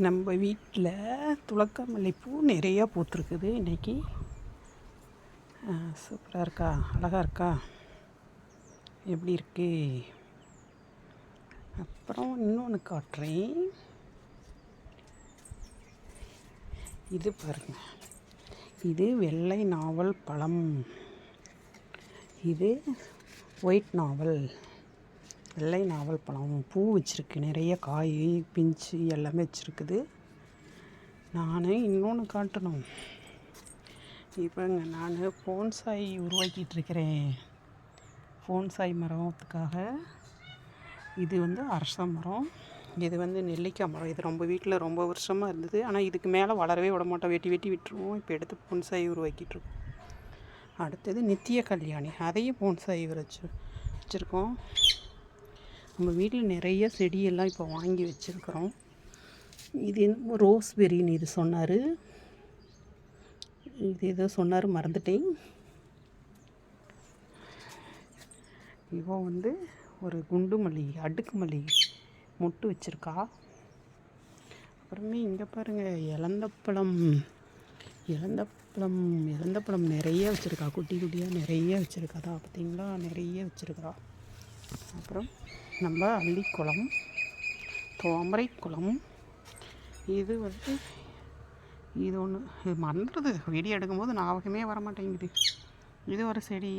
நம்ம வீட்டில் துளக்கமல்லிப்பூ நிறையா பூத்துருக்குது இன்றைக்கி. சூப்பராக இருக்கா, அழகாக இருக்கா, எப்படி இருக்கு? அப்புறம் இன்னொன்று காட்டுறேன். இது பாருங்கள், இது வெள்ளை நாவல் பழம், இது ஒயிட் நாவல். வெள்ளை நாவல் பழம் பூ வச்சுருக்கு, நிறைய காய் பிஞ்சு எல்லாமே வச்சுருக்குது. நான் இன்னொன்று காட்டணும். இப்போங்க நான் போன்சாய் உருவாக்கிட்டுருக்கிறேன். போன்சாய் மரத்துக்காக இது அரச மரம், இது நெல்லிக்காய் மரம். இது ரொம்ப வீட்டில் ரொம்ப வருஷமாக இருந்தது. ஆனால் இதுக்கு மேலே வளரவே விட மாட்டோம், வெட்டி வெட்டி விட்டுருவோம். இப்போ எடுத்து போன்சாய் உருவாக்கிட்டுருக்கோம். அடுத்தது நித்திய கல்யாணி, அதையும் போன்சாய் வச்சுருக்கோம். நம்ம வீட்டில் நிறைய செடியெல்லாம் இப்போ வாங்கி வச்சுருக்குறோம். இது ரோஸ்பெரின்னு இது சொன்னார், இது ஏதோ சொன்னார் மறந்துட்டேன். இவோ ஒரு குண்டு மல்லிகை, அடுக்கு மல்லிகை மொட்டு வச்சுருக்கா. அப்புறமே இங்கே பாருங்கள், இலந்தப்பழம் நிறைய வச்சுருக்கா. குட்டி குட்டியாக நிறைய வச்சுருக்காதா பார்த்தீங்களா, நிறைய வச்சுருக்கா. அப்புறம் நம்ம அள்ளிக்குளம், தாமரைக்குளம். இது இது ஒன்று மறந்துடுது, வீடியோ எடுக்கும்போது ஞாபகமே வர மாட்டேங்குது. இது ஒரு செடி.